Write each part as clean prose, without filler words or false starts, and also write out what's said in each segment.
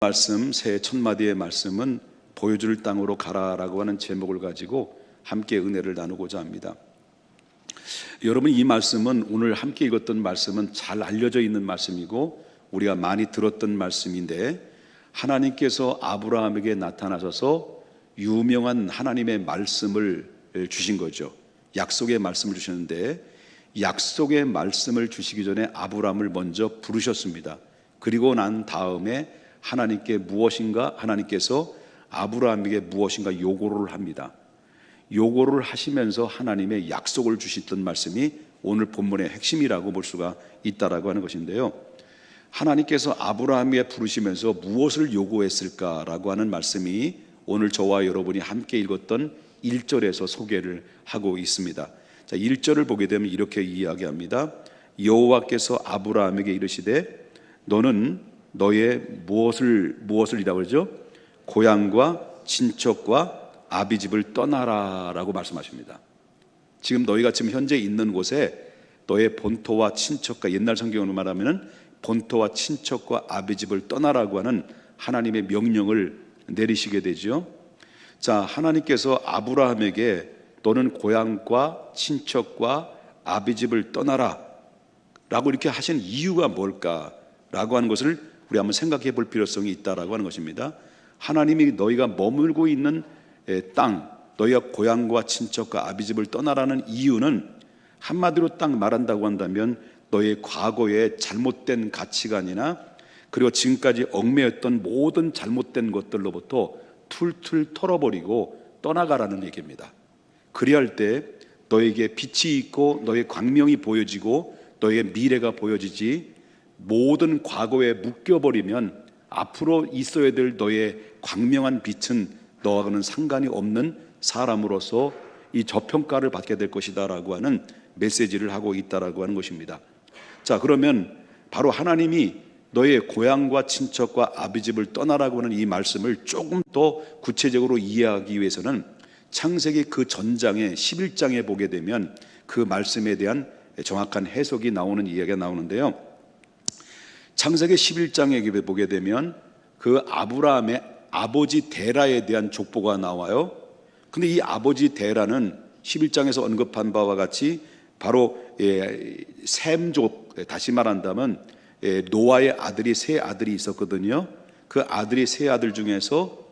말씀, 새 첫마디의 말씀은 보여줄 땅으로 가라라고 하는 제목을 가지고 함께 은혜를 나누고자 합니다. 여러분, 이 말씀은 오늘 함께 읽었던 말씀은 잘 알려져 있는 말씀이고 우리가 많이 들었던 말씀인데, 하나님께서 아브라함에게 나타나셔서 유명한 하나님의 말씀을 주신 거죠. 약속의 말씀을 주셨는데, 약속의 말씀을 주시기 전에 아브라함을 먼저 부르셨습니다. 그리고 난 다음에 하나님께서 아브라함에게 무엇인가 요구를 합니다. 요구를 하시면서 하나님의 약속을 주셨던 말씀이 오늘 본문의 핵심이라고 볼 수가 있다라고 하는 것인데요, 하나님께서 아브라함에게 부르시면서 무엇을 요구했을까라고 하는 말씀이 오늘 저와 여러분이 함께 읽었던 1절에서 소개를 하고 있습니다. 자, 1절을 보게 되면 이렇게 이야기합니다. 여호와께서 아브라함에게 이르시되 너는 너의 무엇을이라고 그러죠? 고향과 친척과 아비집을 떠나라 라고 말씀하십니다. 지금 너희가 지금 현재 있는 곳에 너의 본토와 친척과, 옛날 성경으로 말하면 본토와 친척과 아비집을 떠나라고 하는 하나님의 명령을 내리시게 되죠. 자, 하나님께서 아브라함에게 너는 고향과 친척과 아비집을 떠나라 라고 이렇게 하신 이유가 뭘까라고 하는 것을 우리 한번 생각해 볼 필요성이 있다라고 하는 것입니다. 하나님이 너희가 머물고 있는 땅, 너희가 고향과 친척과 아비집을 떠나라는 이유는 한마디로 딱 말한다고 한다면 너의 과거의 잘못된 가치관이나 그리고 지금까지 얽매였던 모든 잘못된 것들로부터 툴툴 털어버리고 떠나가라는 얘기입니다. 그리할 때 너에게 빛이 있고 너의 광명이 보여지고 너의 미래가 보여지지, 모든 과거에 묶여버리면 앞으로 있어야 될 너의 광명한 빛은 너하고는 상관이 없는 사람으로서 이 저평가를 받게 될 것이다 라고 하는 메시지를 하고 있다라고 하는 것입니다. 자, 그러면 바로 하나님이 너의 고향과 친척과 아비집을 떠나라고 하는 이 말씀을 조금 더 구체적으로 이해하기 위해서는 창세기 그 전장의 11장에 보게 되면 그 말씀에 대한 정확한 해석이 나오는 이야기가 나오는데요, 창세기 11장에 보게 되면 그 아브라함의 아버지 데라에 대한 족보가 나와요. 근데 이 아버지 데라는 11장에서 언급한 바와 같이 바로 셈족, 다시 말한다면 노아의 아들이 세 아들이 있었거든요. 그 아들이 세 아들 중에서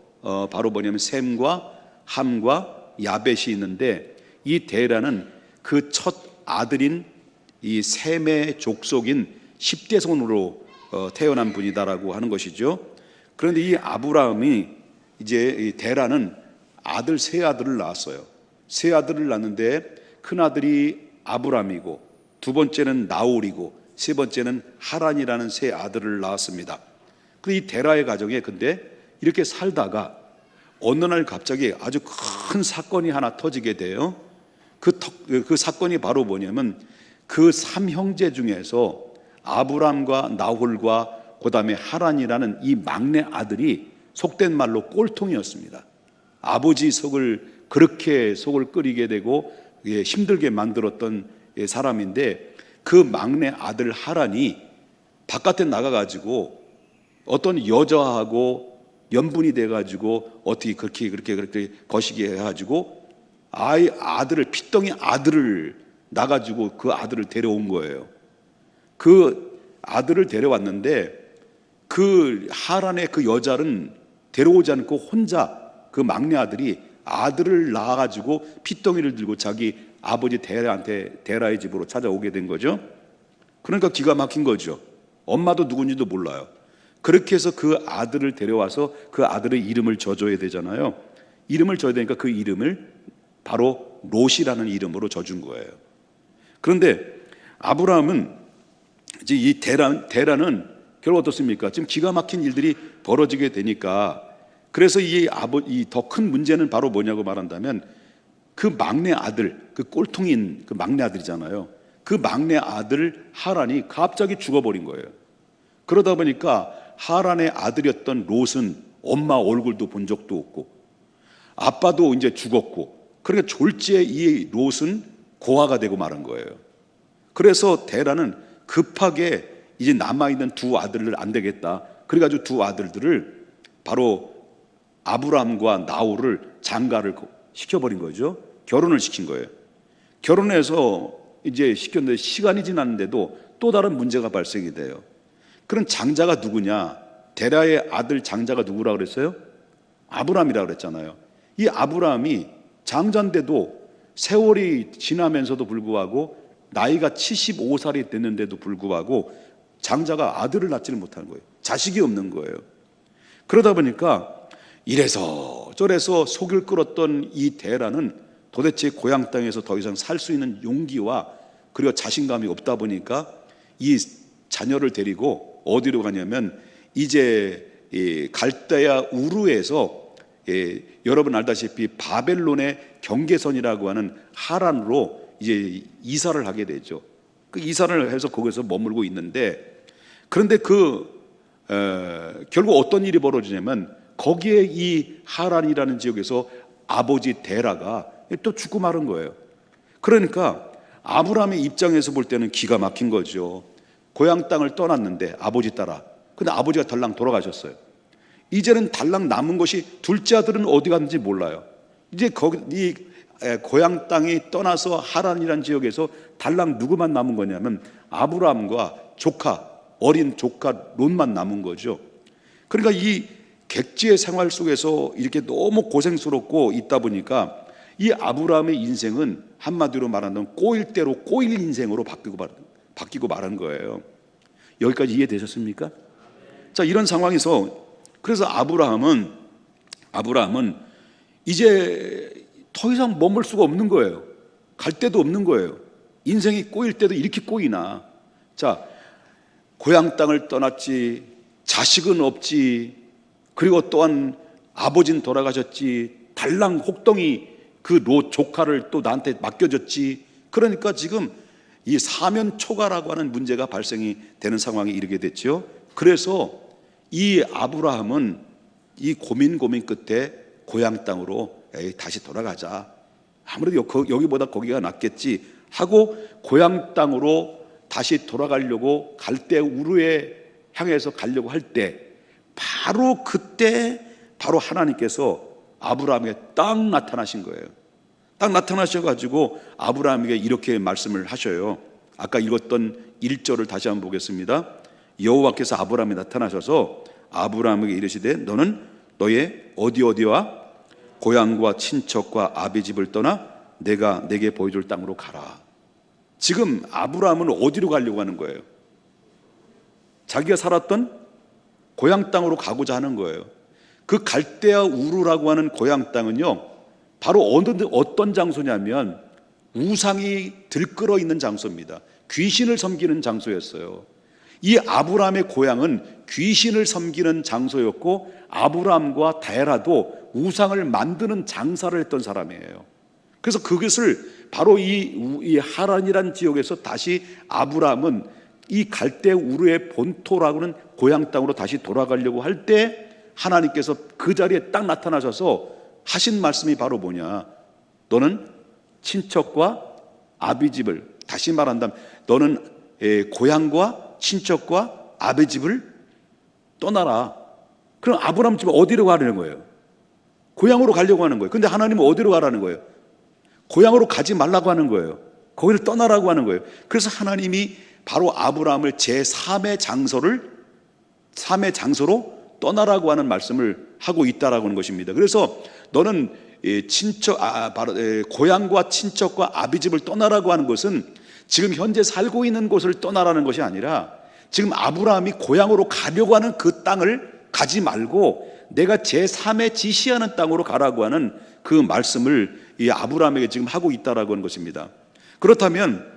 바로 뭐냐면 셈과 함과 야벳이 있는데, 이 데라는 그 첫 아들인 이 셈의 족속인 10대손으로 태어난 분이다라고 하는 것이죠. 그런데 이 아브라함이 이제 이 데라는 세 아들을 낳았어요. 세 아들을 낳는데 큰 아들이 아브람이고 두 번째는 나홀이고 세 번째는 하란이라는 세 아들을 낳았습니다. 그런데 이 데라의 가정에 근데 이렇게 살다가 어느 날 갑자기 아주 큰 사건이 하나 터지게 돼요. 그 사건이 바로 뭐냐면 그 삼형제 중에서 아브람과 나홀과 그 다음에 하란이라는 이 막내 아들이 속된 말로 꼴통이었습니다. 아버지 그렇게 속을 끓이게 되고 힘들게 만들었던 사람인데, 그 막내 아들 하란이 바깥에 나가가지고 어떤 여자하고 연분이 돼가지고 어떻게 그렇게 거시기 해가지고 피덩이 아들을 나가지고 그 아들을 데려온 거예요. 그 아들을 데려왔는데 그 하란의 그 여자는 데려오지 않고 혼자 그 막내 아들이 아들을 낳아가지고 피덩이를 들고 자기 아버지 데라의 집으로 찾아오게 된 거죠. 그러니까 기가 막힌 거죠. 엄마도 누군지도 몰라요. 그렇게 해서 그 아들을 데려와서 그 아들의 이름을 져줘야 되잖아요. 이름을 져야 되니까 그 이름을 바로 롯이라는 이름으로 져준 거예요. 그런데 아브라함은 이제 이 데라는 결국 어떻습니까? 지금 기가 막힌 일들이 벌어지게 되니까, 그래서 이 더 큰 문제는 바로 뭐냐고 말한다면 그 막내 아들, 그 꼴통인 그 막내 아들이잖아요. 그 막내 아들 하란이 갑자기 죽어버린 거예요. 그러다 보니까 하란의 아들이었던 롯은 엄마 얼굴도 본 적도 없고 아빠도 이제 죽었고, 그러니까 졸지에 이 롯은 고아가 되고 말은 거예요. 그래서 데라는 급하게 이제 남아있는 두 아들을 안 되겠다. 그래가지고 두 아들들을 바로 아브라함과 나홀을 장가를 시켜버린 거죠. 결혼을 시킨 거예요. 결혼해서 이제 시켰는데 시간이 지났는데도 또 다른 문제가 발생이 돼요. 그런 장자가 누구냐? 데라의 아들 장자가 누구라고 그랬어요? 아브라함이라고 그랬잖아요. 이 아브라함이 장자인데도 세월이 지나면서도 불구하고 나이가 75살이 됐는데도 불구하고 장자가 아들을 낳지를 못하는 거예요. 자식이 없는 거예요. 그러다 보니까 이래서 저래서 속을 끌었던 이 데라는 도대체 고향 땅에서 더 이상 살 수 있는 용기와 그리고 자신감이 없다 보니까 이 자녀를 데리고 어디로 가냐면 이제 갈대아 우르에서 여러분 알다시피 바벨론의 경계선이라고 하는 하란으로 이제 이사를 하게 되죠. 그 이사를 해서 거기서 머물고 있는데, 그런데 결국 어떤 일이 벌어지냐면 거기에 이 하란이라는 지역에서 아버지 데라가 또 죽고 마른 거예요. 그러니까 아브라함의 입장에서 볼 때는 기가 막힌 거죠. 고향 땅을 떠났는데 아버지 따라. 근데 아버지가 달랑 돌아가셨어요. 이제는 달랑 남은 것이 둘째 아들은 어디 갔는지 몰라요. 이제 이 고향 땅이 떠나서 하란이라는 지역에서 달랑 누구만 남은 거냐면 아브라함과 조카, 어린 조카 롯만 남은 거죠. 그러니까 이 객지의 생활 속에서 이렇게 너무 고생스럽고 있다 보니까 이 아브라함의 인생은 한마디로 말하면 꼬일 대로 꼬일 인생으로 바뀌고 말한 거예요. 여기까지 이해되셨습니까? 자, 이런 상황에서 그래서 아브라함은 이제 더 이상 머물 수가 없는 거예요. 갈 데도 없는 거예요. 인생이 꼬일 때도 이렇게 꼬이나. 자, 고향 땅을 떠났지, 자식은 없지, 그리고 또한 아버지는 돌아가셨지, 달랑 혹덩이 그 롯 조카를 또 나한테 맡겨줬지. 그러니까 지금 이 사면초가라고 하는 문제가 발생이 되는 상황에 이르게 됐죠. 그래서 이 아브라함은 이 고민 끝에 고향 땅으로 다시 돌아가자. 아무래도 여기보다 거기가 낫겠지 하고 고향 땅으로 다시 돌아가려고 갈대 우르에 향해서 가려고 할 때 바로 그때 바로 하나님께서 아브라함에게 딱 나타나신 거예요. 딱 나타나셔가지고 아브라함에게 이렇게 말씀을 하셔요. 아까 읽었던 1절을 다시 한번 보겠습니다. 여호와께서 아브라함에 나타나셔서 아브라함에게 이르시되 너는 너의 어디와 고향과 친척과 아비 집을 떠나 내가 내게 보여줄 땅으로 가라. 지금 아브라함은 어디로 가려고 하는 거예요? 자기가 살았던 고향 땅으로 가고자 하는 거예요. 그 갈대아 우르라고 하는 고향 땅은요, 바로 어떤 장소냐면 우상이 들끓어 있는 장소입니다. 귀신을 섬기는 장소였어요. 이 아브라함의 고향은 귀신을 섬기는 장소였고 아브라함과 데라도 우상을 만드는 장사를 했던 사람이에요. 그래서 그것을 바로 이 하란이라는 지역에서 다시 아브라함은 이 갈대 우르의 본토라고는 고향 땅으로 다시 돌아가려고 할 때 하나님께서 그 자리에 딱 나타나셔서 하신 말씀이 바로 뭐냐? 너는 친척과 아비 집을, 다시 말한다면 너는 고향과 친척과 아비 집을 떠나라. 그럼 아브라함 집은 어디로 가려는 거예요? 고향으로 가려고 하는 거예요. 근데 하나님은 어디로 가라는 거예요? 고향으로 가지 말라고 하는 거예요. 거기를 떠나라고 하는 거예요. 그래서 하나님이 바로 아브라함을 제3의 장소로 떠나라고 하는 말씀을 하고 있다라고 하는 것입니다. 그래서 너는 고향과 친척과 아비 집을 떠나라고 하는 것은 지금 현재 살고 있는 곳을 떠나라는 것이 아니라 지금 아브라함이 고향으로 가려고 하는 그 땅을 가지 말고 내가 제3의 지시하는 땅으로 가라고 하는 그 말씀을 이 아브라함에게 지금 하고 있다라고 하는 것입니다. 그렇다면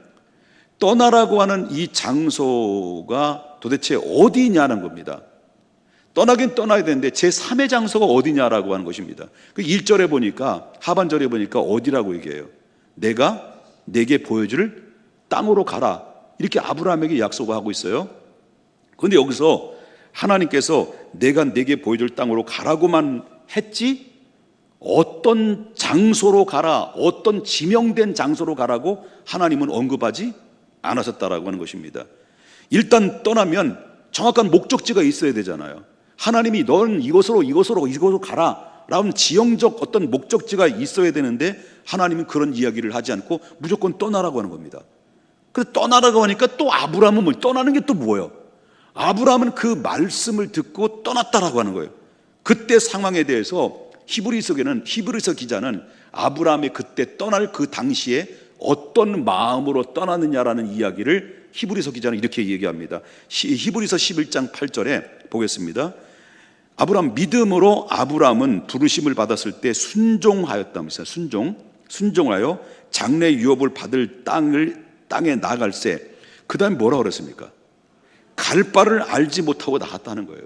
떠나라고 하는 이 장소가 도대체 어디냐는 겁니다. 떠나긴 떠나야 되는데 제3의 장소가 어디냐라고 하는 것입니다. 그 1절에 보니까, 하반절에 보니까 어디라고 얘기해요? 내가 내게 보여줄 땅으로 가라. 이렇게 아브라함에게 약속을 하고 있어요. 그런데 여기서 하나님께서 내가 내게 보여줄 땅으로 가라고만 했지 어떤 장소로 가라, 어떤 지명된 장소로 가라고 하나님은 언급하지 않으셨다라고 하는 것입니다. 일단 떠나면 정확한 목적지가 있어야 되잖아요. 하나님이 넌 이곳으로 가라 라는 지형적 어떤 목적지가 있어야 되는데 하나님은 그런 이야기를 하지 않고 무조건 떠나라고 하는 겁니다. 그래서 떠나라고 하니까 또 아브라함은 떠나는 게 또 뭐예요? 아브라함은 그 말씀을 듣고 떠났다라고 하는 거예요. 그때 상황에 대해서 히브리서 기자는 아브라함의 그때 떠날 그 당시에 어떤 마음으로 떠났느냐라는 이야기를 히브리서 기자는 이렇게 얘기합니다. 히브리서 11장 8절에 보겠습니다. 믿음으로 아브라함은 부르심을 받았을 때 순종하였다면서요. 순종하여 장래 유업을 받을 땅에 나갈새. 그 다음에 뭐라고 그랬습니까? 갈 바를 알지 못하고 나갔다는 거예요.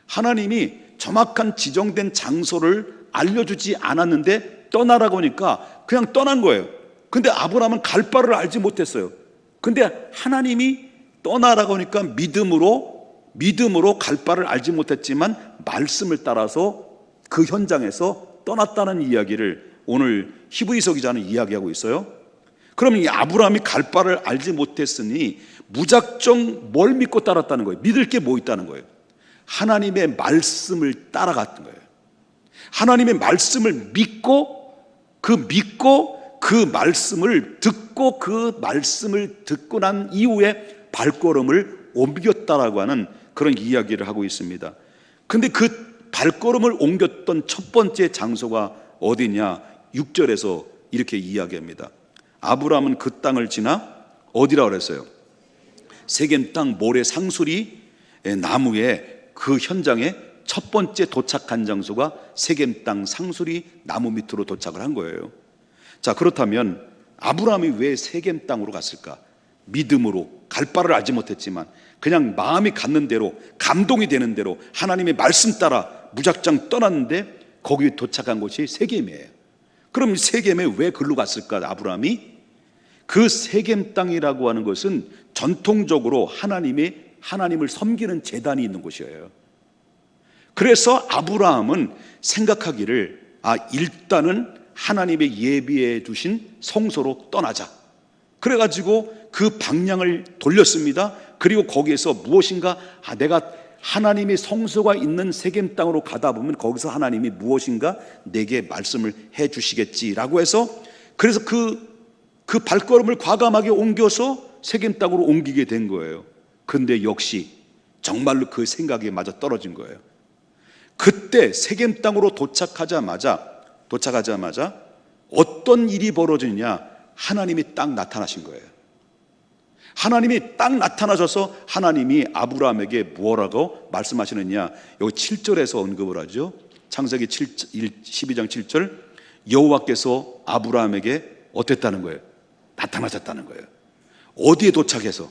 하나님이 정확한 지정된 장소를 알려주지 않았는데 떠나라고 하니까 그냥 떠난 거예요. 근데 아브라함은 갈 바를 알지 못했어요. 근데 하나님이 떠나라고 하니까 믿음으로 갈 바를 알지 못했지만 말씀을 따라서 그 현장에서 떠났다는 이야기를 오늘 히브리서 기자는 이야기하고 있어요. 그럼 이 아브라함이 갈 바를 알지 못했으니 무작정 뭘 믿고 따랐다는 거예요? 믿을 게 뭐 있다는 거예요? 하나님의 말씀을 따라갔던 거예요. 하나님의 말씀을 믿고 그 말씀을 듣고 난 이후에 발걸음을 옮겼다라고 하는 그런 이야기를 하고 있습니다. 근데 그 발걸음을 옮겼던 첫 번째 장소가 어디냐? 6절에서 이렇게 이야기합니다. 아브라함은 그 땅을 지나 어디라고 그랬어요? 세겜 땅 모래 상수리 나무에 그 현장에 첫 번째 도착한 장소가 세겜 땅 상수리 나무 밑으로 도착을 한 거예요. 자, 그렇다면 아브라함이 왜 세겜 땅으로 갔을까? 믿음으로 갈 바를 알지 못했지만 그냥 마음이 갖는 대로 감동이 되는 대로 하나님의 말씀 따라 무작정 떠났는데 거기 도착한 곳이 세겜이에요. 그럼 세겜에 왜 글로 갔을까? 아브라함이 그 세겜 땅이라고 하는 것은 전통적으로 하나님을 섬기는 제단이 있는 곳이에요. 그래서 아브라함은 생각하기를 일단은 하나님의 예비해 두신 성소로 떠나자. 그래가지고 그 방향을 돌렸습니다. 그리고 거기에서 무엇인가 내가 하나님의 성소가 있는 세겜 땅으로 가다 보면 거기서 하나님이 무엇인가 내게 말씀을 해 주시겠지라고 해서 그래서 그 발걸음을 과감하게 옮겨서 세겜 땅으로 옮기게 된 거예요. 근데 역시 정말로 그 생각에 맞아 떨어진 거예요. 그때 세겜 땅으로 도착하자마자 어떤 일이 벌어지느냐? 하나님이 딱 나타나신 거예요. 하나님이 딱 나타나셔서 하나님이 아브라함에게 뭐라고 말씀하시느냐? 여기 7절에서 언급을 하죠. 창세기 12장 7절, 여호와께서 아브라함에게 어땠다는 거예요? 나타나셨다는 거예요. 어디에 도착해서?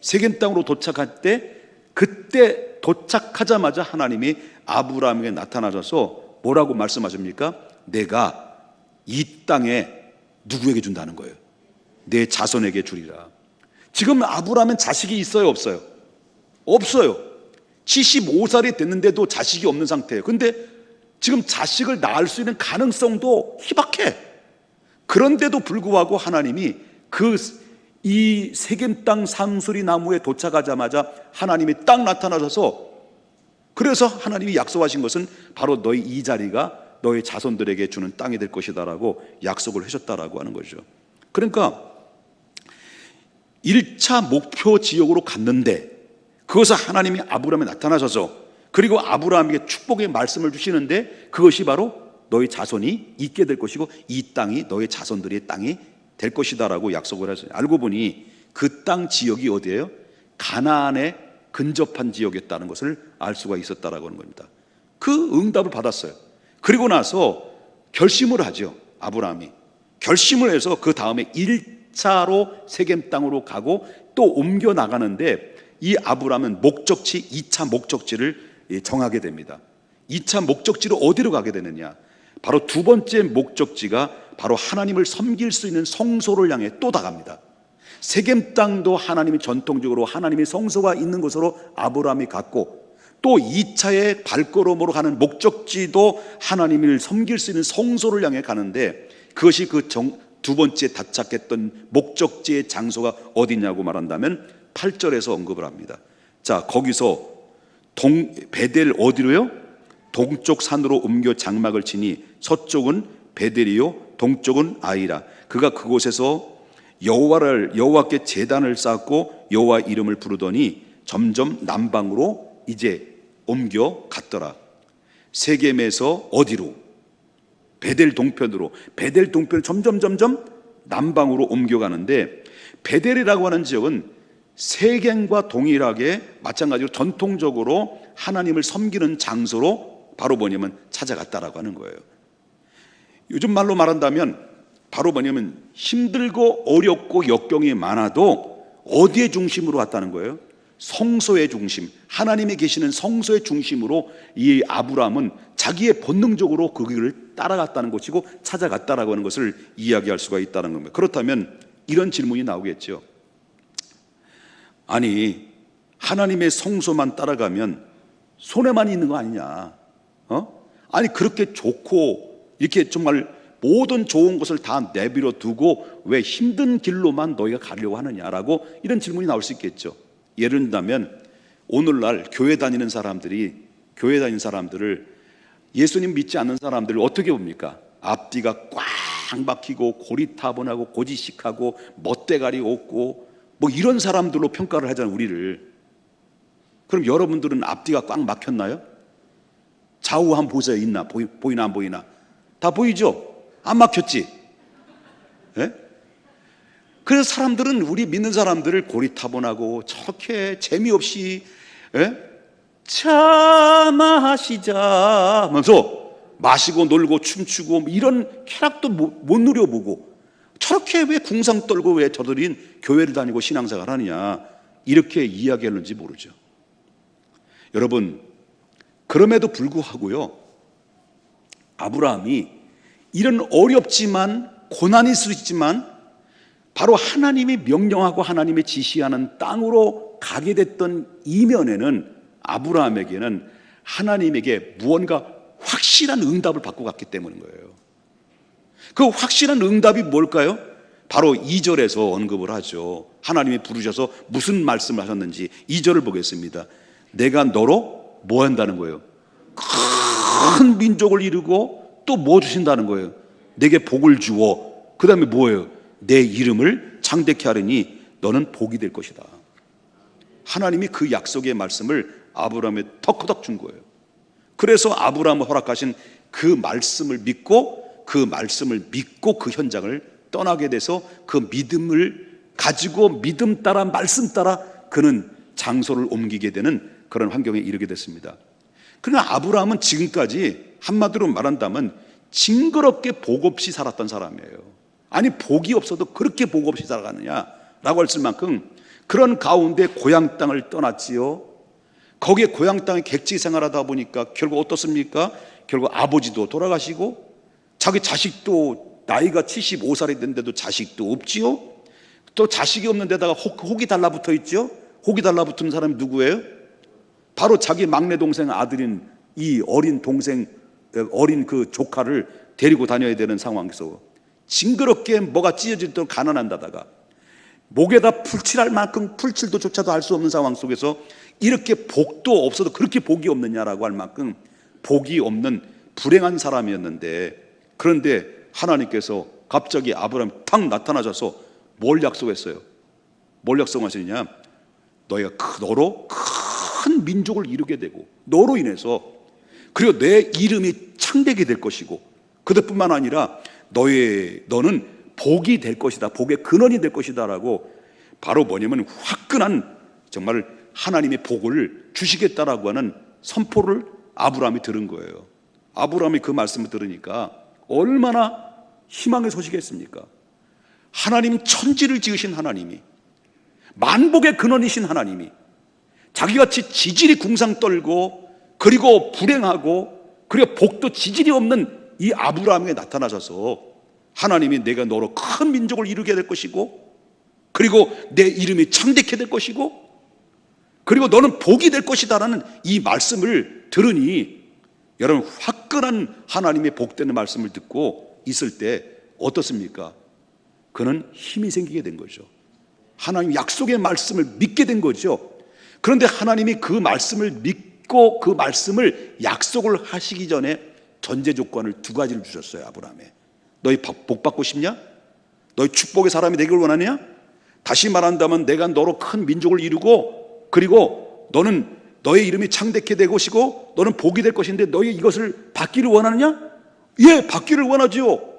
세겜 땅으로 도착할 때, 그때 도착하자마자 하나님이 아브라함에게 나타나셔서 뭐라고 말씀하십니까? 내가 이 땅에 누구에게 준다는 거예요? 내 자손에게 주리라. 지금 아브라함은 자식이 있어요, 없어요? 없어요. 75살이 됐는데도 자식이 없는 상태예요. 근데 지금 자식을 낳을 수 있는 가능성도 희박해. 그런데도 불구하고 하나님이 이 세겜 땅 상수리 나무에 도착하자마자 하나님이 딱 나타나셔서, 그래서 하나님이 약속하신 것은 바로 너희 이 자리가 너희 자손들에게 주는 땅이 될 것이다라고 약속을 하셨다라고 하는 거죠. 그러니까 1차 목표 지역으로 갔는데 그것을 하나님이 아브라함에 나타나셔서, 그리고 아브라함에게 축복의 말씀을 주시는데 그것이 바로 너희 자손이 있게 될 것이고 이 땅이 너희 자손들의 땅이 될 것이다라고 약속을 하셨어요. 알고 보니 그 땅 지역이 어디예요? 가나안에 근접한 지역이었다는 것을 알 수가 있었다라고 하는 겁니다. 그 응답을 받았어요. 그리고 나서 결심을 하죠. 아브라함이 결심을 해서 그 다음에 1차로 세겜 땅으로 가고 또 옮겨 나가는데, 이 아브라함은 2차 목적지를 정하게 됩니다. 2차 목적지로 어디로 가게 되느냐? 바로 두 번째 목적지가 바로 하나님을 섬길 수 있는 성소를 향해 또 나갑니다. 세겜 땅도 하나님이 전통적으로 하나님의 성소가 있는 곳으로 아브라함이 갔고, 또 2차의 발걸음으로 가는 목적지도 하나님을 섬길 수 있는 성소를 향해 가는데, 그것이 두 번째 도착했던 목적지의 장소가 어디냐고 말한다면 8절에서 언급을 합니다. 자, 거기서 베델 어디로요? 동쪽 산으로 옮겨 장막을 치니 서쪽은 베델이요 동쪽은 아이라. 그가 그곳에서 여호와께 제단을 쌓고 여호와 이름을 부르더니 점점 남방으로 이제 옮겨 갔더라. 세겜에서 어디로? 베델 동편으로. 베델 동편 점점 남방으로 옮겨가는데, 베델이라고 하는 지역은 세겜과 동일하게 마찬가지로 전통적으로 하나님을 섬기는 장소로 바로 뭐냐면 찾아갔다라고 하는 거예요. 요즘 말로 말한다면 바로 뭐냐면 힘들고 어렵고 역경이 많아도 어디에 중심으로 왔다는 거예요? 성소의 중심, 하나님이 계시는 성소의 중심으로 이 아브라함은 자기의 본능적으로 그 길을 따라갔다는 것이고 찾아갔다라고 하는 것을 이야기할 수가 있다는 겁니다. 그렇다면 이런 질문이 나오겠죠. 아니, 하나님의 성소만 따라가면 손해만 있는 거 아니냐? 아니, 그렇게 좋고 이렇게 정말 모든 좋은 것을 다 내버려 두고 왜 힘든 길로만 너희가 가려고 하느냐라고 이런 질문이 나올 수 있겠죠. 예를 들면 오늘날 교회 다니는 사람들을 예수님 믿지 않는 사람들을 어떻게 봅니까? 앞뒤가 꽉 막히고 고리타분하고 고지식하고 멋대가리 없고 뭐 이런 사람들로 평가를 하잖아요, 우리를. 그럼 여러분들은 앞뒤가 꽉 막혔나요? 좌우 한번 보세요. 있나? 보이나 안 보이나? 다 보이죠? 안 막혔지? 예? 그래서 사람들은, 우리 믿는 사람들을 고리타분하고 저렇게 재미없이 참아하시자 하면서 마시고 놀고 춤추고 이런 쾌락도 못 누려보고 저렇게 왜 궁상 떨고 왜 저들인 교회를 다니고 신앙생활 하느냐, 이렇게 이야기했는지 모르죠. 여러분, 그럼에도 불구하고요, 아브라함이 이런 어렵지만 고난이 있을 수 있지만 바로 하나님이 명령하고 하나님이 지시하는 땅으로 가게 됐던 이면에는 아브라함에게는 하나님에게 무언가 확실한 응답을 받고 갔기 때문인 거예요. 그 확실한 응답이 뭘까요? 바로 2절에서 언급을 하죠. 하나님이 부르셔서 무슨 말씀을 하셨는지 2절을 보겠습니다. 내가 너로 뭐 한다는 거예요? 큰 민족을 이루고 또 뭐 주신다는 거예요? 내게 복을 주어 그 다음에 뭐예요? 내 이름을 창대케 하리니 너는 복이 될 것이다. 하나님이 그 약속의 말씀을 아브라함에 턱커덕 준 거예요. 그래서 아브라함을 허락하신 그 말씀을 믿고 그 현장을 떠나게 돼서 그 믿음을 가지고 믿음 따라 말씀 따라 그는 장소를 옮기게 되는 그런 환경에 이르게 됐습니다. 그러나 아브라함은 지금까지 한마디로 말한다면 징그럽게 복 없이 살았던 사람이에요. 아니, 복이 없어도 그렇게 복 없이 살아가느냐라고 했을 만큼 그런 가운데 고향 땅을 떠났지요. 거기에 고향 땅에 객지 생활하다 보니까 결국 어떻습니까? 결국 아버지도 돌아가시고 자기 자식도 나이가 75살이 됐는데도 자식도 없지요. 또 자식이 없는 데다가 혹이 달라붙어 있죠. 혹이 달라붙은 사람이 누구예요? 바로 자기 막내 동생 아들인 이 어린 동생, 어린 그 조카를 데리고 다녀야 되는 상황에서 징그럽게 뭐가 찢어지도록 가난한다다가 목에다 풀칠할 만큼 풀칠도조차도 할 수 없는 상황 속에서 이렇게 복도 없어도 그렇게 복이 없느냐라고 할 만큼 복이 없는 불행한 사람이었는데, 그런데 하나님께서 갑자기 아브라함 탁 나타나셔서 뭘 약속했어요? 뭘 약속하시느냐? 너희가 너로 큰 민족을 이루게 되고 너로 인해서 그리고 내 이름이 창대게 될 것이고 그것뿐만 아니라 너는 복이 될 것이다, 복의 근원이 될 것이다 라고 바로 뭐냐면 화끈한 정말 하나님의 복을 주시겠다라고 하는 선포를 아브라함이 들은 거예요. 아브라함이 그 말씀을 들으니까 얼마나 희망의 소식이겠습니까? 하나님, 천지를 지으신 하나님이, 만복의 근원이신 하나님이 자기같이 지질이 궁상 떨고 그리고 불행하고 그리고 복도 지질이 없는 이 아브라함에게 나타나셔서 하나님이 내가 너로 큰 민족을 이루게 될 것이고 그리고 내 이름이 창대케 될 것이고 그리고 너는 복이 될 것이다라는 이 말씀을 들으니 여러분, 화끈한 하나님의 복되는 말씀을 듣고 있을 때 어떻습니까? 그는 힘이 생기게 된 거죠. 하나님 약속의 말씀을 믿게 된 거죠. 그런데 하나님이 그 말씀을 믿고 그 말씀을 약속을 하시기 전에 전제 조건을 두 가지를 주셨어요. 아브라함에 너희 복 받고 싶냐? 너희 축복의 사람이 되길 원하냐? 다시 말한다면 내가 너로 큰 민족을 이루고 그리고 너는 너의 이름이 창대케 될 것이고 너는 복이 될 것인데 너희 이것을 받기를 원하느냐? 예, 받기를 원하지요.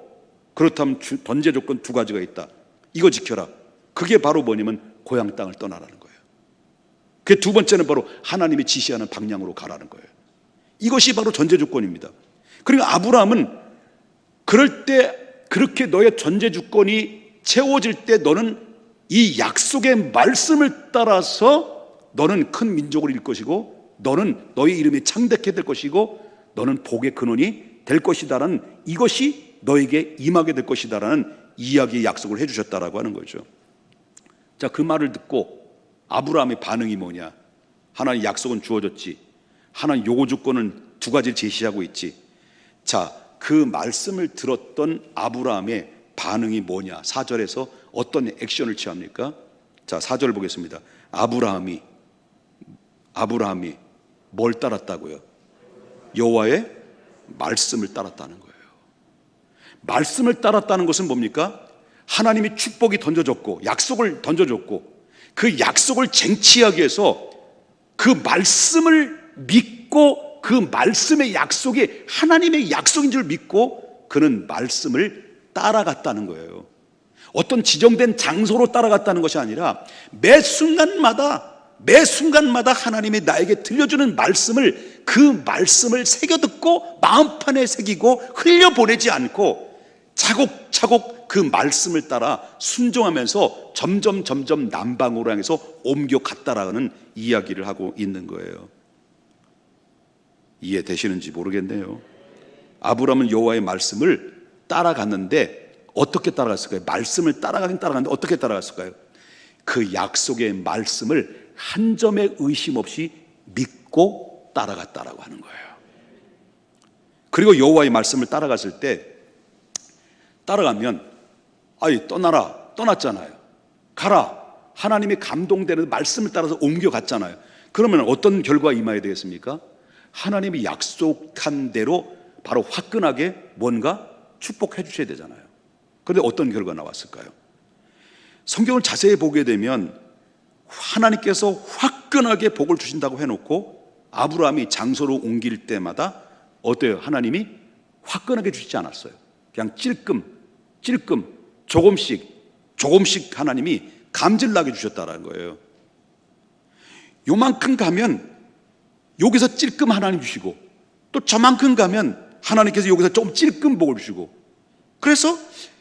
그렇다면 전제 조건 두 가지가 있다. 이거 지켜라. 그게 바로 뭐냐면 고향 땅을 떠나라는 거예요. 그 두 번째는 바로 하나님이 지시하는 방향으로 가라는 거예요. 이것이 바로 전제 조건입니다. 그리고 아브라함은 그럴 때 그렇게 너의 전제 조건이 채워질 때 너는 이 약속의 말씀을 따라서 너는 큰 민족을 이룰 것이고 너는 너의 이름이 창대케 될 것이고 너는 복의 근원이 될 것이다라는 이것이 너에게 임하게 될 것이다라는 이야기의 약속을 해주셨다라고 하는 거죠. 자, 그 말을 듣고 아브라함의 반응이 뭐냐? 하나님 약속은 주어졌지. 하나님 요구 조건은 두 가지를 제시하고 있지. 자, 그 말씀을 들었던 아브라함의 반응이 뭐냐? 4절에서 어떤 액션을 취합니까? 자, 4절 보겠습니다. 아브라함이 뭘 따랐다고요? 여호와의 말씀을 따랐다는 거예요. 말씀을 따랐다는 것은 뭡니까? 하나님이 축복이 던져졌고 약속을 던져줬고 그 약속을 쟁취하기 위해서 그 말씀을 믿고 그 말씀의 약속이 하나님의 약속인 줄 믿고 그는 말씀을 따라갔다는 거예요. 어떤 지정된 장소로 따라갔다는 것이 아니라 매 순간마다 하나님이 나에게 들려주는 말씀을 그 말씀을 새겨듣고 마음판에 새기고 흘려보내지 않고 차곡차곡 그 말씀을 따라 순종하면서 점점 남방으로 향해서 옮겨갔다라는 이야기를 하고 있는 거예요. 이해되시는지 모르겠네요. 아브라함은 여호와의 말씀을 따라갔는데 어떻게 따라갔을까요? 말씀을 따라가긴 따라갔는데 어떻게 따라갔을까요? 그 약속의 말씀을 한 점의 의심 없이 믿고 따라갔다라고 하는 거예요. 그리고 여호와의 말씀을 따라갔을 때 따라가면 떠났잖아요. 가라. 하나님이 감동되는 말씀을 따라서 옮겨갔잖아요. 그러면 어떤 결과가 임해야 되겠습니까? 하나님이 약속한 대로 바로 화끈하게 뭔가 축복해 주셔야 되잖아요. 그런데 어떤 결과가 나왔을까요? 성경을 자세히 보게 되면 하나님께서 화끈하게 복을 주신다고 해놓고 아브라함이 장소로 옮길 때마다 어때요? 하나님이 화끈하게 주시지 않았어요. 그냥 찔끔 조금씩 하나님이 감질나게 주셨다는 거예요. 요만큼 가면 여기서 찔끔 하나님 주시고 또 저만큼 가면 하나님께서 여기서 좀 찔끔 복을 주시고 그래서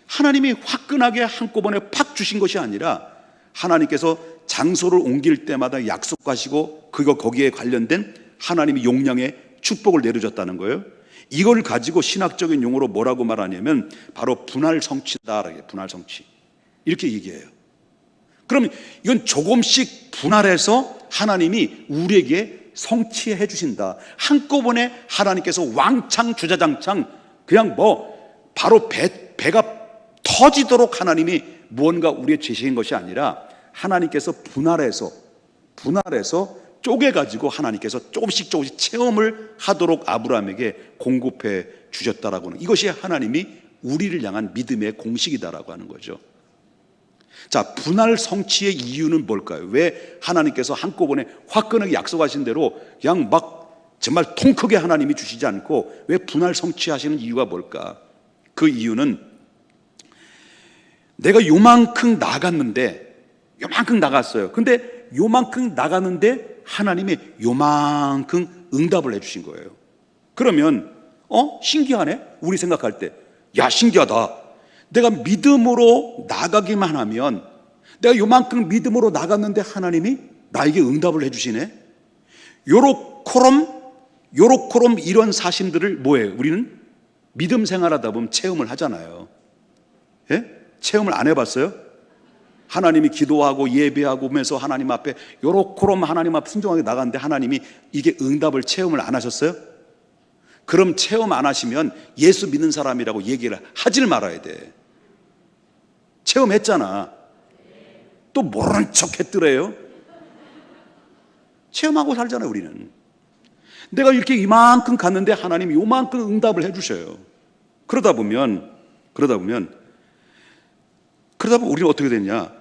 하나님이 화끈하게 한꺼번에 팍 주신 것이 아니라 하나님께서 장소를 옮길 때마다 약속하시고 거기에 관련된 하나님의 용량의 축복을 내려줬다는 거예요. 이걸 가지고 신학적인 용어로 뭐라고 말하냐면 바로 분할성취다. 분할성취 이렇게 얘기해요. 그러면 이건 조금씩 분할해서 하나님이 우리에게 성취해 주신다. 한꺼번에 하나님께서 왕창 주자장창 그냥 바로 배가 터지도록 하나님이 무언가 우리의 제시인 것이 아니라 하나님께서 분할해서 쪼개가지고 하나님께서 조금씩 체험을 하도록 아브라함에게 공급해 주셨다라고 하는 이것이 하나님이 우리를 향한 믿음의 공식이다라고 하는 거죠. 자, 분할 성취의 이유는 뭘까요? 왜 하나님께서 한꺼번에 화끈하게 약속하신 대로 그냥 정말 통 크게 하나님이 주시지 않고 왜 분할 성취하시는 이유가 뭘까? 그 이유는 내가 요만큼 나갔어요. 근데 요만큼 나갔는데 하나님이 요만큼 응답을 해주신 거예요. 그러면 신기하네? 우리 생각할 때 신기하다. 내가 믿음으로 나가기만 하면 내가 요만큼 믿음으로 나갔는데 하나님이 나에게 응답을 해주시네. 요렇코롬 이런 사실들을 뭐예요? 우리는 믿음 생활하다 보면 체험을 하잖아요. 예? 체험을 안 해봤어요? 하나님이 기도하고 예배하고 오면서 하나님 앞에 요렇코롬 하나님 앞에 순종하게 나갔는데 하나님이 이게 응답을 체험을 안 하셨어요? 그럼 체험 안 하시면 예수 믿는 사람이라고 얘기를 하질 말아야 돼. 체험했잖아. 또 모르는 척 했더래요. 체험하고 살잖아요, 우리는. 내가 이렇게 이만큼 갔는데 하나님이 요만큼 응답을 해주셔요. 그러다 보면 우리는 어떻게 되냐?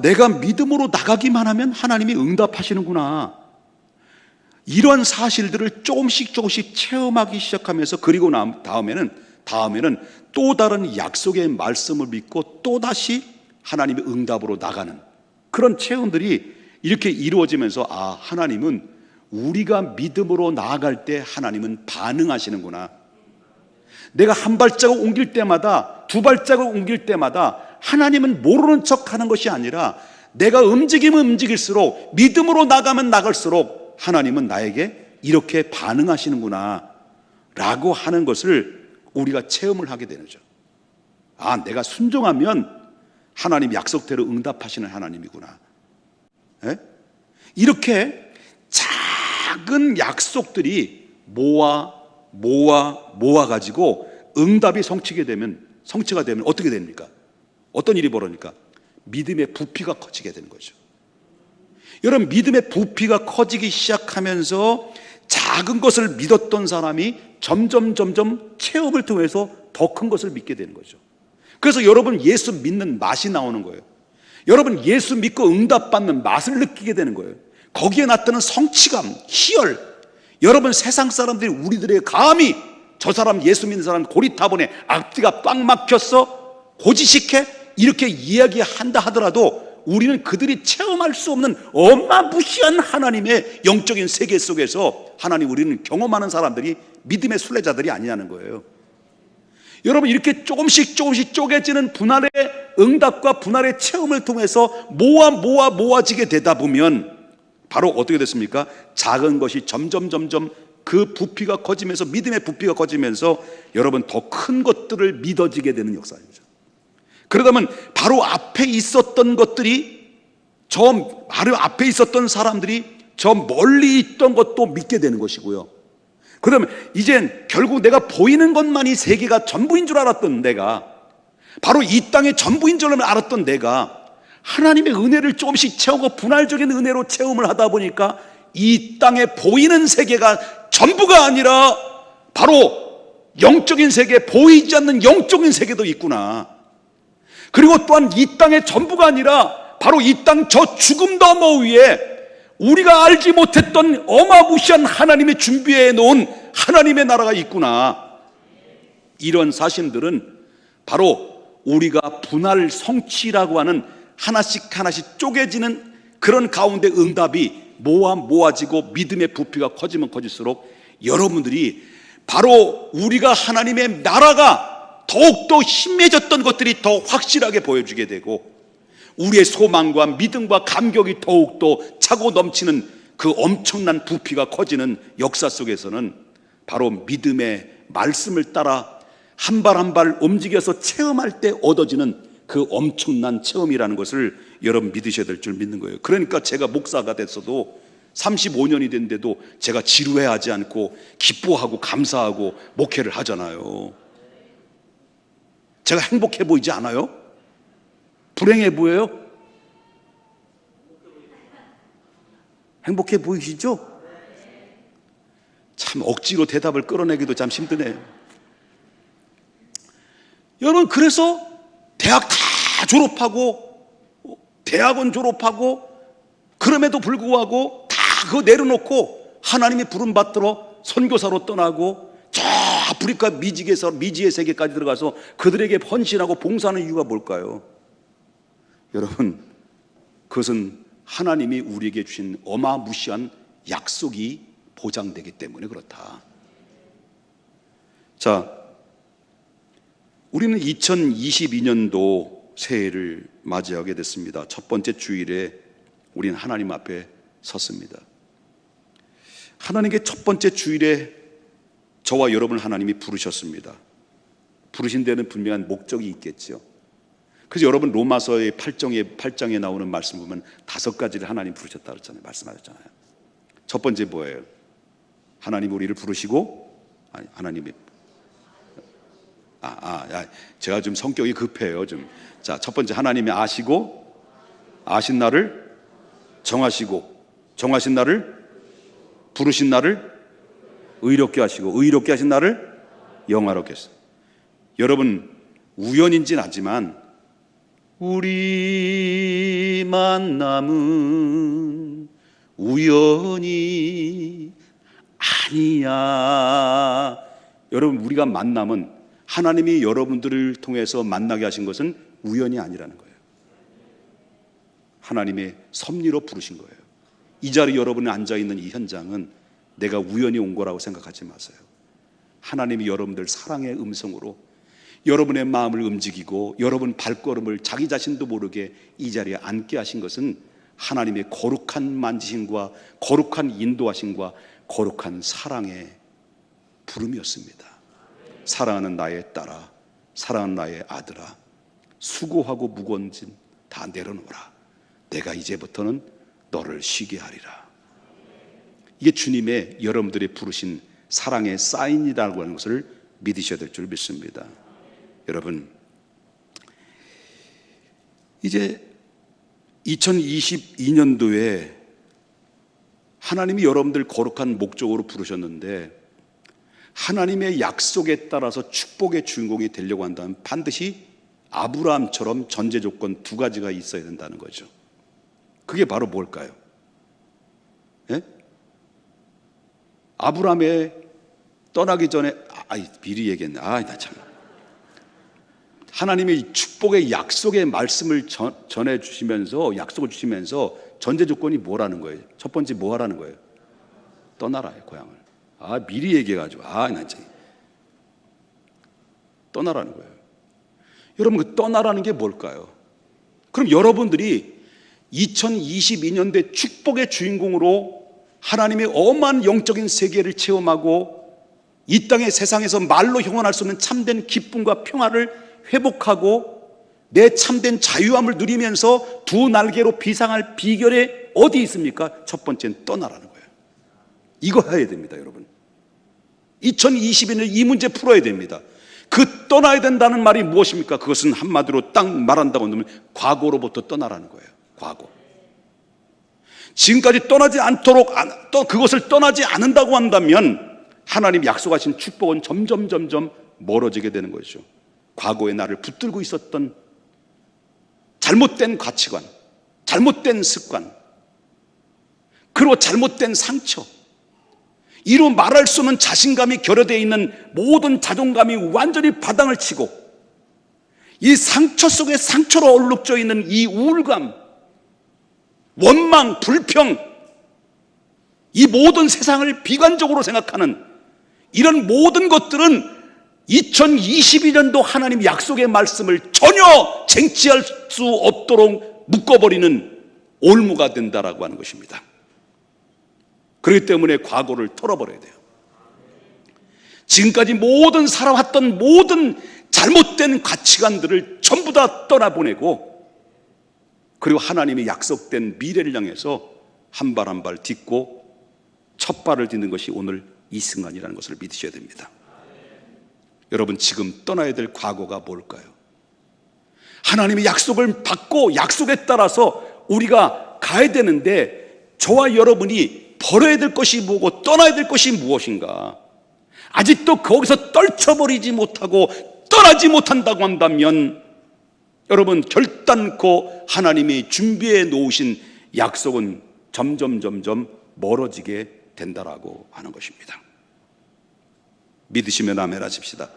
내가 믿음으로 나가기만 하면 하나님이 응답하시는구나. 이런 사실들을 조금씩 체험하기 시작하면서, 그리고 다음에는 또 다른 약속의 말씀을 믿고 또다시 하나님의 응답으로 나가는 그런 체험들이 이렇게 이루어지면서, 하나님은 우리가 믿음으로 나아갈 때 하나님은 반응하시는구나. 내가 한 발자국 옮길 때마다, 두 발자국 옮길 때마다 하나님은 모르는 척 하는 것이 아니라, 내가 움직이면 움직일수록, 믿음으로 나가면 나갈수록 하나님은 나에게 이렇게 반응하시는구나 라고 하는 것을 우리가 체험을 하게 되는 거죠. 내가 순종하면 하나님 약속대로 응답하시는 하나님이구나. 이렇게 작은 약속들이 모아가지고 응답이 성취가 되면 어떻게 됩니까? 어떤 일이 벌어집니까? 믿음의 부피가 커지게 되는 거죠. 여러분, 믿음의 부피가 커지기 시작하면서 작은 것을 믿었던 사람이 점점 체험을 통해서 더 큰 것을 믿게 되는 거죠. 그래서 여러분, 예수 믿는 맛이 나오는 거예요. 여러분, 예수 믿고 응답받는 맛을 느끼게 되는 거예요. 거기에 나타나는 성취감, 희열. 여러분, 세상 사람들이 우리들에게 감히 저 사람, 예수 믿는 사람 고리타분해, 앞뒤가 꽉 막혔어, 고지식해, 이렇게 이야기한다 하더라도 우리는 그들이 체험할 수 없는 어마무시한 하나님의 영적인 세계 속에서 우리는 경험하는 사람들이 믿음의 순례자들이 아니냐는 거예요. 여러분, 이렇게 조금씩 쪼개지는 분할의 응답과 분할의 체험을 통해서 모아지게 되다 보면 바로 어떻게 됐습니까? 작은 것이 점점 그 부피가 커지면서, 믿음의 부피가 커지면서 여러분, 더 큰 것들을 믿어지게 되는 역사입니다. 그러다 보면 바로 앞에 있었던 것들이, 바로 앞에 있었던 사람들이 저 멀리 있던 것도 믿게 되는 것이고요. 그러면 이젠 결국 내가 보이는 것만이 세계가 전부인 줄 알았던 내가, 바로 이 땅의 전부인 줄 알았던 내가 하나님의 은혜를 조금씩 채우고 분할적인 은혜로 체험을 하다 보니까 이 땅에 보이는 세계가 전부가 아니라 바로 영적인 세계, 보이지 않는 영적인 세계도 있구나. 그리고 또한 이 땅의 전부가 아니라 바로 이 땅 저 죽음 너머 위에 우리가 알지 못했던 어마무시한 하나님의 준비해 놓은 하나님의 나라가 있구나. 이런 사실들은 바로 우리가 분할 성취라고 하는 하나씩 쪼개지는 그런 가운데 응답이 모아지고 믿음의 부피가 커지면 커질수록 여러분들이 바로 우리가 하나님의 나라가 더욱더 심해졌던 것들이 더 확실하게 보여주게 되고, 우리의 소망과 믿음과 감격이 더욱더 차고 넘치는 그 엄청난 부피가 커지는 역사 속에서는 바로 믿음의 말씀을 따라 한 발 한 발 움직여서 체험할 때 얻어지는 그 엄청난 체험이라는 것을 여러분 믿으셔야 될 줄 믿는 거예요. 그러니까 제가 목사가 됐어도 35년이 됐는데도 제가 지루해하지 않고 기뻐하고 감사하고 목회를 하잖아요. 제가 행복해 보이지 않아요? 불행해 보여요? 행복해 보이시죠? 참 억지로 대답을 끌어내기도 참 힘드네요. 여러분, 그래서 대학 다 졸업하고 대학원 졸업하고 그럼에도 불구하고 다 그거 내려놓고 하나님의 부름 받들어 선교사로 떠나고 저 아프리카 미지의 세계까지 들어가서 그들에게 헌신하고 봉사하는 이유가 뭘까요? 여러분, 그것은 하나님이 우리에게 주신 어마무시한 약속이 보장되기 때문에 그렇다. 자, 우리는 2022년도 새해를 맞이하게 됐습니다. 첫 번째 주일에 우리는 하나님 앞에 섰습니다. 하나님께 첫 번째 주일에 저와 여러분 하나님이 부르셨습니다. 부르신 데는 분명한 목적이 있겠죠. 그래서 여러분 로마서의 8장에 나오는 말씀 보면 5가지를 하나님 부르셨다 그랬잖아요. 말씀하셨잖아요. 첫 번째 뭐예요? 하나님 우리를 부르시고, 하나님이 제가 좀 성격이 급해요. 자, 첫 번째 하나님이 아시고, 아신 나를 정하시고, 정하신 나를 부르신 나를 의롭게 하시고 의롭게 하신 나를 영화롭게 했어요. 여러분, 우연인지는 알지만 우리 만남은 우연이 아니야. 여러분, 우리가 만남은 하나님이 여러분들을 통해서 만나게 하신 것은 우연이 아니라는 거예요. 하나님의 섭리로 부르신 거예요. 이 자리 여러분이 앉아있는 이 현장은 내가 우연히 온 거라고 생각하지 마세요. 하나님이 여러분들 사랑의 음성으로 여러분의 마음을 움직이고 여러분 발걸음을 자기 자신도 모르게 이 자리에 앉게 하신 것은 하나님의 거룩한 만지심과 거룩한 인도하심과 거룩한 사랑의 부름이었습니다. 사랑하는 나의 딸아, 사랑하는 나의 아들아, 수고하고 무거운 짐 다 내려놓으라. 내가 이제부터는 너를 쉬게 하리라. 이게 주님의 여러분들이 부르신 사랑의 사인이라고 하는 것을 믿으셔야 될 줄 믿습니다. 여러분, 이제 2022년도에 하나님이 여러분들 거룩한 목적으로 부르셨는데 하나님의 약속에 따라서 축복의 주인공이 되려고 한다면 반드시 아브라함처럼 전제 조건 두 가지가 있어야 된다는 거죠. 그게 바로 뭘까요? 예? 아브라함의 떠나기 전에 미리 얘기했네. 나 참. 하나님의 축복의 약속의 말씀을 전해 주시면서 약속을 주시면서 전제 조건이 뭐라는 거예요? 첫 번째 뭐 하라는 거예요? 떠나라요, 고향을. 미리 얘기해가지고 나 참. 떠나라는 거예요. 여러분, 그 떠나라는 게 뭘까요? 그럼 여러분들이 2022년대 축복의 주인공으로 하나님의 어마어마한 영적인 세계를 체험하고 이 땅의 세상에서 말로 형언할 수 없는 참된 기쁨과 평화를 회복하고 내 참된 자유함을 누리면서 두 날개로 비상할 비결이 어디 있습니까? 첫 번째는 떠나라는 거예요. 이거 해야 됩니다, 여러분. 2022년에 이 문제 풀어야 됩니다. 그 떠나야 된다는 말이 무엇입니까? 그것은 한마디로 딱 말한다고 하면 과거로부터 떠나라는 거예요. 과거. 지금까지 떠나지 않도록 그것을 떠나지 않는다고 한다면 하나님 약속하신 축복은 점점 멀어지게 되는 것이죠. 과거에 나를 붙들고 있었던 잘못된 가치관, 잘못된 습관, 그리고 잘못된 상처, 이루 말할 수 없는 자신감이 결여되어 있는 모든 자존감이 완전히 바닥을 치고 이 상처 속에 상처로 얼룩져 있는 이 우울감, 원망, 불평, 이 모든 세상을 비관적으로 생각하는 이런 모든 것들은 2022년도 하나님 약속의 말씀을 전혀 쟁취할 수 없도록 묶어버리는 올무가 된다라고 하는 것입니다. 그렇기 때문에 과거를 털어버려야 돼요. 지금까지 모든 살아왔던 모든 잘못된 가치관들을 전부 다 떠나보내고 그리고 하나님의 약속된 미래를 향해서 한 발 한 발 딛고 첫 발을 딛는 것이 오늘 이 순간이라는 것을 믿으셔야 됩니다. 여러분, 지금 떠나야 될 과거가 뭘까요? 하나님의 약속을 받고 약속에 따라서 우리가 가야 되는데 저와 여러분이 버려야 될 것이 뭐고 떠나야 될 것이 무엇인가? 아직도 거기서 떨쳐버리지 못하고 떠나지 못한다고 한다면 여러분, 결단코 하나님이 준비해 놓으신 약속은 점점 멀어지게 된다라고 하는 것입니다. 믿으시면 아멘 하십시다.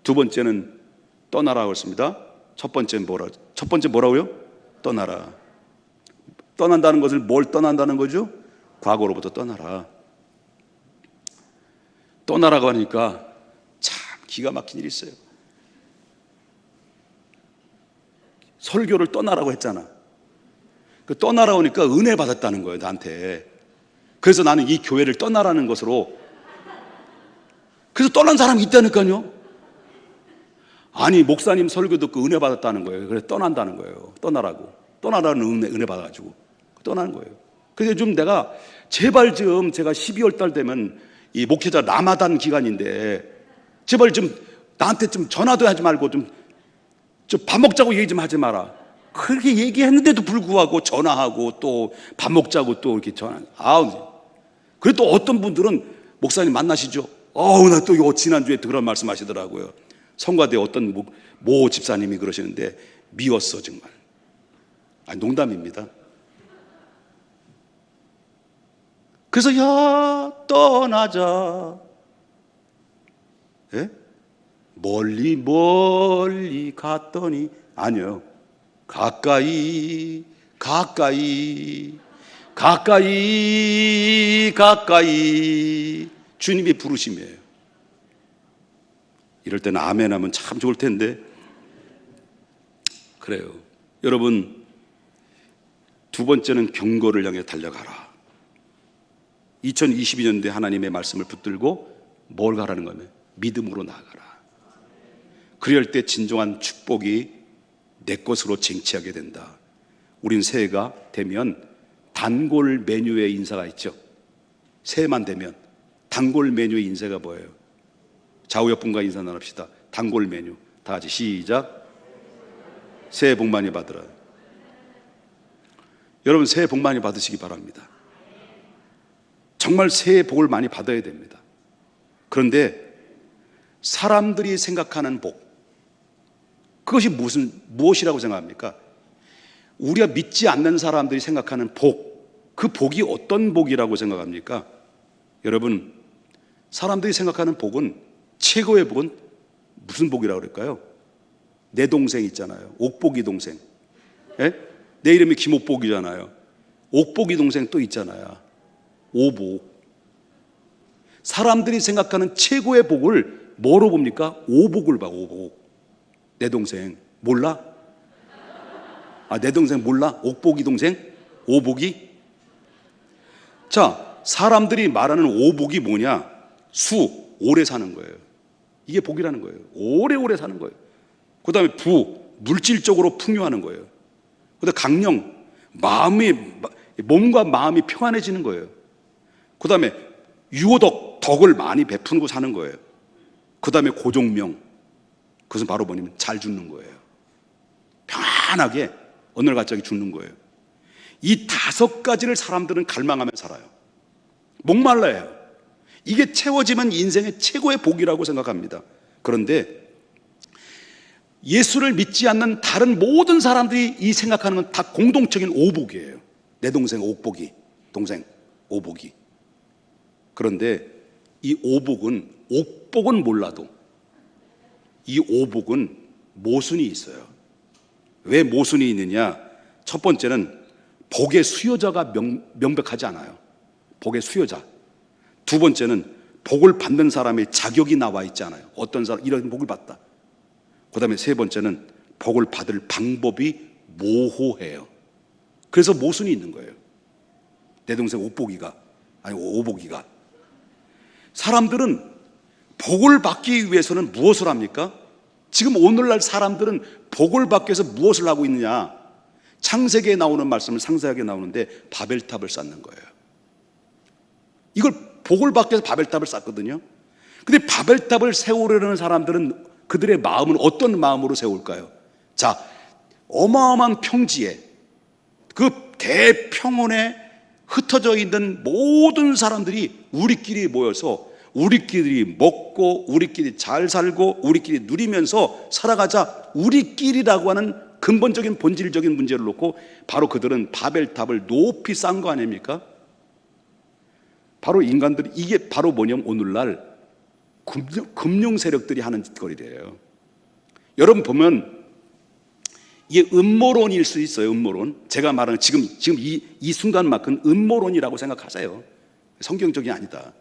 두 번째는 떠나라고 했습니다. 첫 번째 뭐라고요? 떠나라. 떠난다는 것을 뭘 떠난다는 거죠? 과거로부터 떠나라. 떠나라고 하니까 참 기가 막힌 일이 있어요. 설교를 떠나라고 했잖아. 그 떠나라고 하니까 은혜 받았다는 거예요, 나한테. 그래서 나는 이 교회를 떠나라는 것으로, 그래서 떠난 사람이 있다니까요. 아니, 목사님 설교 듣고 은혜 받았다는 거예요. 그래서 떠난다는 거예요. 떠나라는 은혜 받아가지고 떠나는 거예요. 그래서 좀 내가 제발 제가 12월 달 되면 이 목회자 라마단 기간인데 제발 좀 나한테 좀 전화도 하지 말고 좀 밥 먹자고 얘기 좀 하지 마라. 그렇게 얘기했는데도 불구하고 전화하고 또 밥 먹자고 또 이렇게 전화. 그래도 또 어떤 분들은 목사님 만나시죠? 나 또 지난주에 그런 말씀 하시더라고요. 성가대 어떤 모 집사님이 그러시는데 미웠어 정말. 농담입니다. 그래서 야 떠나자. 예? 멀리 멀리 갔더니 아니요. 가까이 가까이 가까이 가까이 주님이 부르심이에요. 이럴 때는 아멘 하면 참 좋을 텐데. 그래요. 여러분, 두 번째는 경고를 향해 달려가라. 2022년도에 하나님의 말씀을 붙들고 뭘 가라는 거면 믿음으로 나아가라. 그럴 때 진정한 축복이 내 것으로 쟁취하게 된다. 우린 새해가 되면 단골 메뉴의 인사가 있죠. 새해만 되면 단골 메뉴의 인사가 뭐예요? 좌우 옆분과 인사 나눕시다. 단골 메뉴 다 같이 시작. 새해 복 많이 받으라. 여러분 새해 복 많이 받으시기 바랍니다. 정말 새해 복을 많이 받아야 됩니다. 그런데 사람들이 생각하는 복, 그것이 무엇이라고 생각합니까? 우리가 믿지 않는 사람들이 생각하는 복, 그 복이 어떤 복이라고 생각합니까? 여러분, 사람들이 생각하는 복은, 최고의 복은 무슨 복이라고 그럴까요? 내 동생 있잖아요. 옥복이 동생. 예? 내 이름이 김옥복이잖아요. 옥복이 동생 또 있잖아요. 오복. 사람들이 생각하는 최고의 복을 뭐로 봅니까? 오복을 봐. 오복. 내 동생 몰라? 내 동생 몰라? 옥복이 동생? 오복이? 자, 사람들이 말하는 오복이 뭐냐? 오래 사는 거예요. 이게 복이라는 거예요. 오래오래 사는 거예요. 그 다음에 물질적으로 풍요하는 거예요. 그 다음에 강령, 몸과 마음이 평안해지는 거예요. 그 다음에 덕을 많이 베푸고 사는 거예요. 그 다음에 고종명, 그것은 바로 뭐냐면 잘 죽는 거예요. 편안하게 어느 날 갑자기 죽는 거예요. 이 5가지를 사람들은 갈망하며 살아요. 목말라야 해요. 이게 채워지면 인생의 최고의 복이라고 생각합니다. 그런데 예수를 믿지 않는 다른 모든 사람들이 이 생각하는 건 다 공동적인 오복이에요. 내 동생 옥복이, 동생 오복이. 그런데 이 오복은, 옥복은 몰라도 이 오복은 모순이 있어요. 왜 모순이 있느냐? 첫 번째는 복의 수요자가 명백하지 않아요. 복의 수요자. 두 번째는 복을 받는 사람의 자격이 나와 있지 않아요. 어떤 사람 이런 복을 받다. 그 다음에 세 번째는 복을 받을 방법이 모호해요. 그래서 모순이 있는 거예요. 내 동생 오복이가. 사람들은 복을 받기 위해서는 무엇을 합니까? 지금 오늘날 사람들은 복을 받기 위해서 무엇을 하고 있느냐? 창세기에 나오는 말씀을 상세하게 나오는데 바벨탑을 쌓는 거예요. 이걸 복을 받기 위해서 바벨탑을 쌓거든요. 근데 바벨탑을 세우려는 사람들은 그들의 마음은 어떤 마음으로 세울까요? 자, 어마어마한 평지에 그 대평원에 흩어져 있는 모든 사람들이 우리끼리 모여서 우리끼리 먹고 우리끼리 잘 살고 우리끼리 누리면서 살아가자, 우리끼리라고 하는 근본적인 본질적인 문제를 놓고 바로 그들은 바벨탑을 높이 쌓은 거 아닙니까? 바로 인간들이, 이게 바로 뭐냐면 오늘날 금융 세력들이 하는 짓거리래요. 여러분 보면 이게 음모론일 수 있어요. 음모론. 제가 말하는 지금 이 순간만큼 음모론이라고 생각하세요. 성경적이 아니다.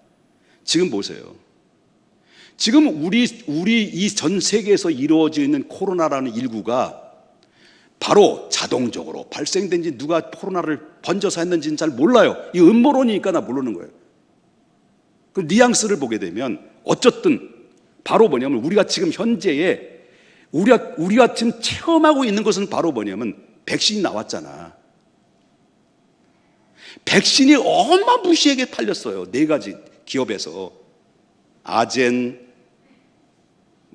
지금 보세요. 지금 우리 이 전 세계에서 이루어지고 있는 코로나라는 일구가 바로 자동적으로 발생된지 누가 코로나를 번져서 했는지는 잘 몰라요. 이 음모론이니까 나 모르는 거예요. 그 뉘앙스를 보게 되면 어쨌든 바로 뭐냐면 우리가 지금 현재에 우리가 지금 체험하고 있는 것은 바로 뭐냐면 백신이 나왔잖아. 백신이 어마무시하게 팔렸어요. 4가지 기업에서. 아젠,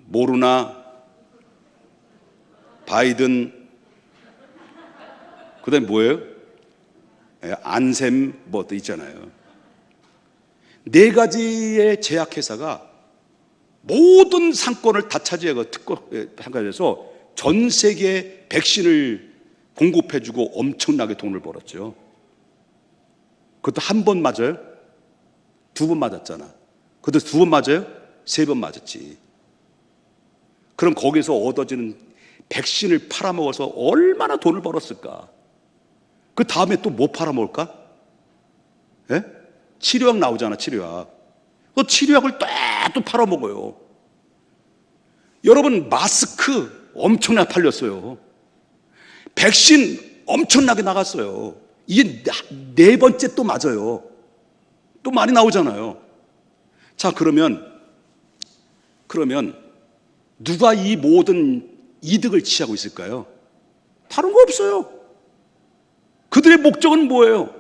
모르나, 바이든, 그 다음에 뭐예요? 안셈 뭐 또 있잖아요. 네 가지의 제약회사가 모든 상권을 다 차지하고 상관해서 전 세계 백신을 공급해주고 엄청나게 돈을 벌었죠. 그것도 한 번 맞아요? 두 번 맞았잖아. 그것도 두 번 맞아요? 세 번 맞았지. 그럼 거기서 얻어지는 백신을 팔아먹어서 얼마나 돈을 벌었을까? 그 다음에 또 뭐 팔아먹을까? 예? 치료약 나오잖아, 치료약. 그 치료약을 또 팔아먹어요. 여러분, 마스크 엄청나게 팔렸어요. 백신 엄청나게 나갔어요. 이게 네 번째 또 맞아요. 또 많이 나오잖아요. 자, 그러면 누가 이 모든 이득을 취하고 있을까요? 다른 거 없어요. 그들의 목적은 뭐예요?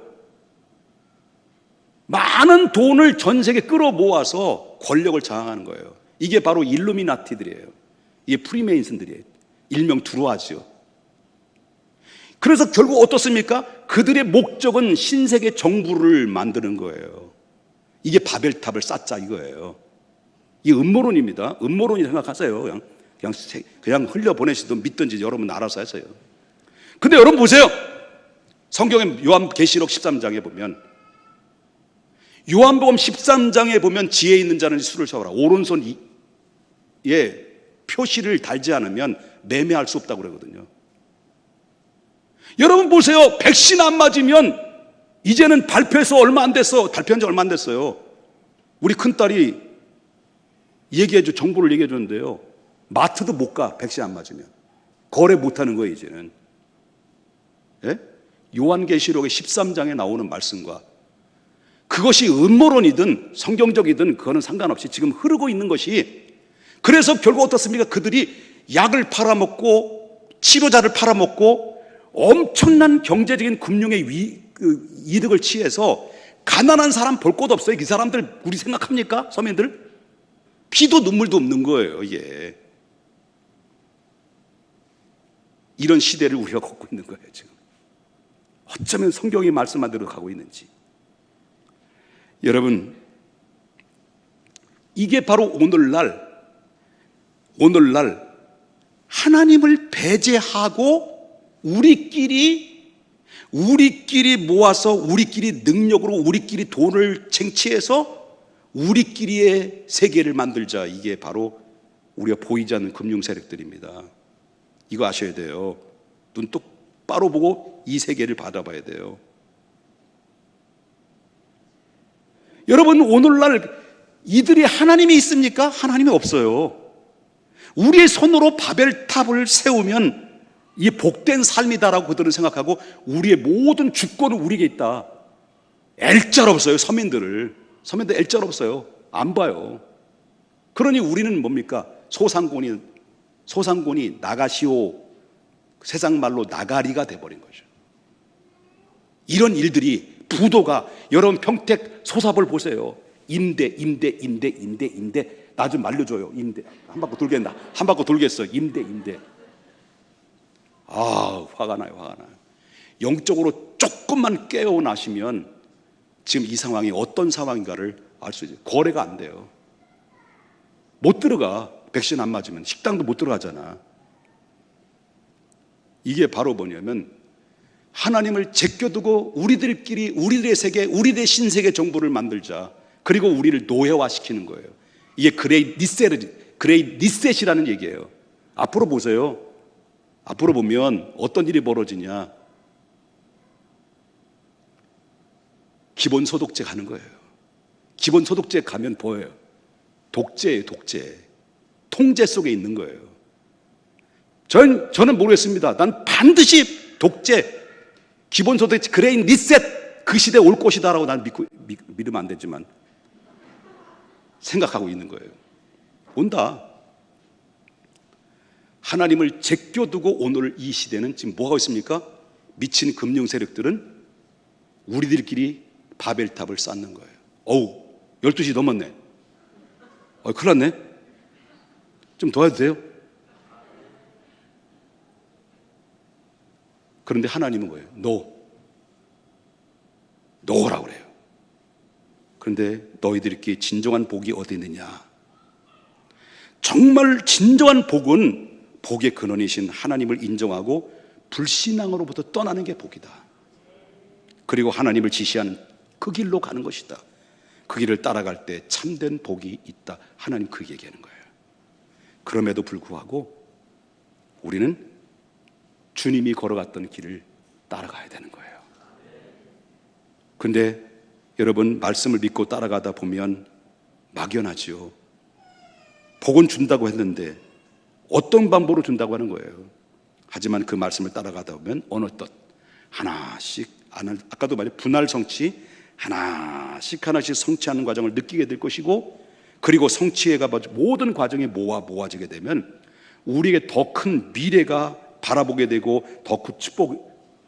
많은 돈을 전 세계에 끌어모아서 권력을 장악하는 거예요. 이게 바로 일루미나티들이에요. 이게 프리메이슨들이에요. 일명 두루아지요. 그래서 결국 어떻습니까? 그들의 목적은 신세계 정부를 만드는 거예요. 이게 바벨탑을 쌓자 이거예요. 이게 음모론입니다. 음모론이 생각하세요. 그냥 흘려보내시든 믿든지 여러분 알아서 하세요. 근데 여러분 보세요. 성경의 요한계시록 13장에 보면, 요한복음 13장에 보면 지혜 있는 자는 수를 세워라. 오른손에 표시를 달지 않으면 매매할 수 없다고 그러거든요. 여러분 보세요. 백신 안 맞으면 이제는 발표해서 얼마 안 됐어. 발표한 지 얼마 안 됐어요. 우리 큰딸이 정보를 얘기해 줬는데요. 마트도 못 가. 백신 안 맞으면. 거래 못 하는 거예요, 이제는. 예? 요한계시록의 13장에 나오는 말씀과 그것이 음모론이든 성경적이든 그거는 상관없이 지금 흐르고 있는 것이, 그래서 결국 어떻습니까? 그들이 약을 팔아먹고 치료자를 팔아먹고 엄청난 경제적인 금융의 이득을 취해서 가난한 사람 볼 곳 없어요. 이 사람들 우리 생각합니까? 서민들? 피도 눈물도 없는 거예요, 이게. 이런 시대를 우리가 걷고 있는 거예요, 지금. 어쩌면 성경이 말씀한 대로 가고 있는지. 여러분, 이게 바로 오늘날 하나님을 배제하고 우리끼리 모아서 우리끼리 능력으로 우리끼리 돈을 쟁취해서 우리끼리의 세계를 만들자. 이게 바로 우리가 보이지 않는 금융 세력들입니다. 이거 아셔야 돼요. 눈 똑바로 보고 이 세계를 바라봐야 돼요. 여러분, 오늘날 이들이 하나님이 있습니까? 하나님이 없어요. 우리의 손으로 바벨탑을 세우면 이 복된 삶이다라고 그들은 생각하고 우리의 모든 주권은 우리에게 있다. 엘짤 없어요. 서민들 엘짤 없어요. 안 봐요. 그러니 우리는 뭡니까? 소상공인이 나가시오, 세상 말로 나가리가 돼버린 거죠. 이런 일들이, 부도가, 여러분 평택 소사벌 보세요. 임대 나 좀 말려줘요. 임대 한 바퀴 돌겠나? 한 바퀴 돌겠어. 임대. 화가 나요. 영적으로 조금만 깨어나시면 지금 이 상황이 어떤 상황인가를 알 수 있어요. 거래가 안 돼요. 못 들어가. 백신 안 맞으면 식당도 못 들어가잖아. 이게 바로 뭐냐면 하나님을 제껴두고 우리들끼리 우리들의 세계, 우리들의 신세계 정부를 만들자. 그리고 우리를 노예화시키는 거예요. 이게 그레이트 리셋이라는 얘기예요. 앞으로 보세요. 앞으로 보면 어떤 일이 벌어지냐. 기본소득제 가는 거예요. 기본소득제 가면 보여요. 독재예요, 독재. 통제 속에 있는 거예요. 저는 모르겠습니다. 난 반드시 독재, 기본소득, 그레이트 리셋, 그 시대에 올 것이다라고 난 믿으면 안 되지만 생각하고 있는 거예요. 온다. 하나님을 제껴두고 오늘 이 시대는 지금 뭐 하고 있습니까? 미친 금융 세력들은 우리들끼리 바벨탑을 쌓는 거예요. 12시 넘었네. 큰일 났네. 좀 더 해도 돼요? 그런데 하나님은 뭐예요? 노라고 그래요. 그런데 너희들께 진정한 복이 어디 있느냐? 정말 진정한 복은 복의 근원이신 하나님을 인정하고 불신앙으로부터 떠나는 게 복이다. 그리고 하나님을 지시하는 그 길로 가는 것이다. 그 길을 따라갈 때 참된 복이 있다. 하나님 그 얘기하는 거예요. 그럼에도 불구하고 우리는 주님이 걸어갔던 길을 따라가야 되는 거예요. 그런데 여러분, 말씀을 믿고 따라가다 보면 막연하지요. 복은 준다고 했는데 어떤 방법으로 준다고 하는 거예요. 하지만 그 말씀을 따라가다 보면 어느덧 하나씩, 아까도 말했 분할 성취, 하나씩 성취하는 과정을 느끼게 될 것이고, 그리고 성취해가 모든 과정이 모아지게 되면 우리에게 더 큰 미래가 바라보게 되고 더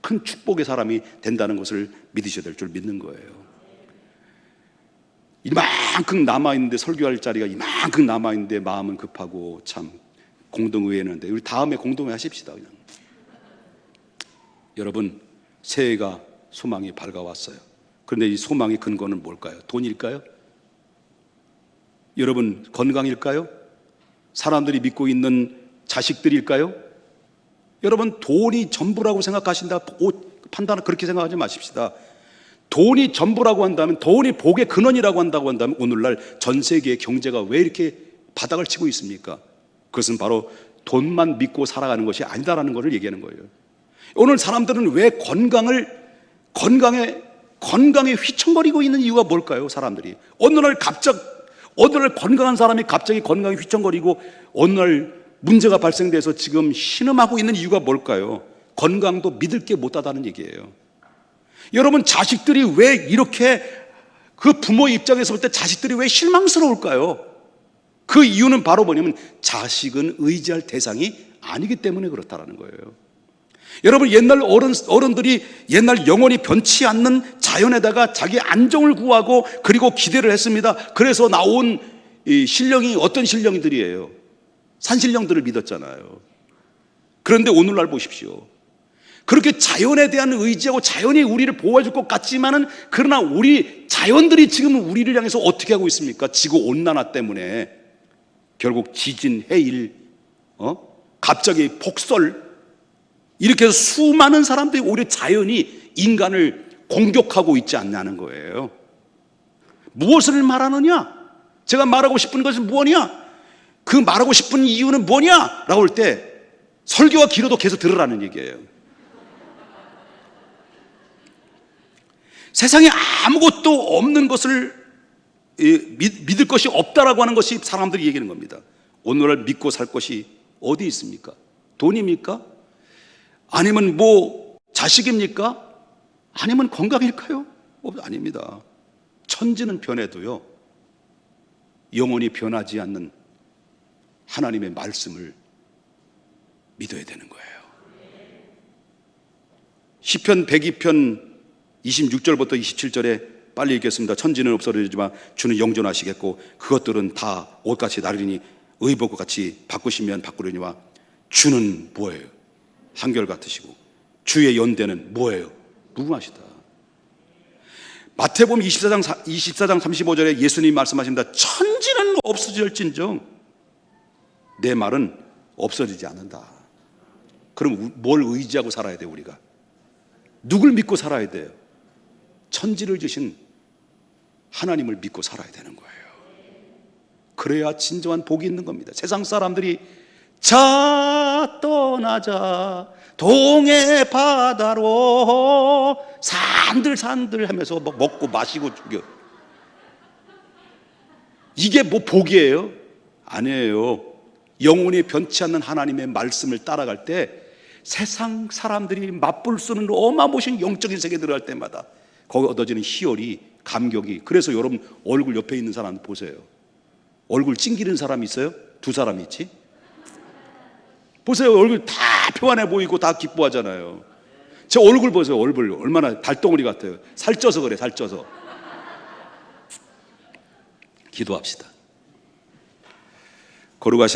큰 축복의 사람이 된다는 것을 믿으셔야 될 줄 믿는 거예요. 이만큼 남아있는데, 설교할 자리가 이만큼 남아있는데 마음은 급하고 참 공동의회는데, 우리 다음에 공동회의 하십시다. 그냥. 여러분, 새해가 소망이 밝아왔어요. 그런데 이 소망의 근거는 뭘까요? 돈일까요? 여러분, 건강일까요? 사람들이 믿고 있는 자식들일까요? 여러분, 돈이 전부라고 생각하신다, 판단을 그렇게 생각하지 마십시다. 돈이 전부라고 한다면, 돈이 복의 근원이라고 한다고 한다면 오늘날 전 세계의 경제가 왜 이렇게 바닥을 치고 있습니까? 그것은 바로 돈만 믿고 살아가는 것이 아니다라는 것을 얘기하는 거예요. 오늘 사람들은 왜 건강에 휘청거리고 있는 이유가 뭘까요? 사람들이 어느 날 건강한 사람이 갑자기 건강에 휘청거리고 어느 날 문제가 발생돼서 지금 신음하고 있는 이유가 뭘까요? 건강도 믿을 게 못하다는 얘기예요. 여러분, 자식들이 왜 이렇게, 그 부모의 입장에서 볼 때 자식들이 왜 실망스러울까요? 그 이유는 바로 뭐냐면 자식은 의지할 대상이 아니기 때문에 그렇다는 거예요. 여러분, 옛날 어른들이 옛날 영원히 변치 않는 자연에다가 자기 안정을 구하고 그리고 기대를 했습니다. 그래서 나온 이 신령이 어떤 신령이들이에요? 산신령들을 믿었잖아요. 그런데 오늘날 보십시오. 그렇게 자연에 대한 의지하고 자연이 우리를 보호해 줄 것 같지만은, 그러나 우리 자연들이 지금 우리를 향해서 어떻게 하고 있습니까? 지구온난화 때문에 결국 지진, 해일, 갑자기 폭설, 이렇게 해서 수많은 사람들이 오히려 자연이 인간을 공격하고 있지 않냐는 거예요. 무엇을 말하느냐? 제가 말하고 싶은 것은 뭐냐? 그 말하고 싶은 이유는 뭐냐? 라고 할 때 설교가 길어도 계속 들으라는 얘기예요. 세상에 아무것도 없는 것을 믿을 것이 없다라고 하는 것이 사람들이 얘기하는 겁니다. 오늘날 믿고 살 것이 어디 있습니까? 돈입니까? 아니면 자식입니까? 아니면 건강일까요? 아닙니다. 천지는 변해도요, 영원히 변하지 않는 하나님의 말씀을 믿어야 되는 거예요. 시편 102편 26절부터 27절에 빨리 읽겠습니다. 천지는 없어지지만 주는 영존하시겠고 그것들은 다 옷같이 나르리니 의복과 같이 바꾸시면 바꾸려니와 주는 뭐예요? 한결같으시고 주의 연대는 뭐예요? 무궁하시다. 마태복음 24장 35절에 예수님이 말씀하십니다. 천지는 없어질진정 내 말은 없어지지 않는다. 그럼 뭘 의지하고 살아야 돼요? 우리가 누굴 믿고 살아야 돼요? 천지를 지신 하나님을 믿고 살아야 되는 거예요. 그래야 진정한 복이 있는 겁니다. 세상 사람들이 자 떠나자 동해 바다로 산들 하면서 먹고 마시고 죽여. 이게 복이에요? 아니에요. 영원히 변치 않는 하나님의 말씀을 따라갈 때 세상 사람들이 맛볼 수 없는 어마무시한 영적인 세계에 들어갈 때마다 거기 얻어지는 희열이, 감격이. 그래서 여러분 얼굴 옆에 있는 사람 보세요. 얼굴 찡기는 사람 있어요? 두 사람 있지? 보세요. 얼굴 다 평안해 보이고 다 기뻐하잖아요. 제 얼굴 보세요. 얼굴 얼마나 달덩어리 같아요. 살쪄서 그래, 살쪄서. 기도합시다. 거룩하신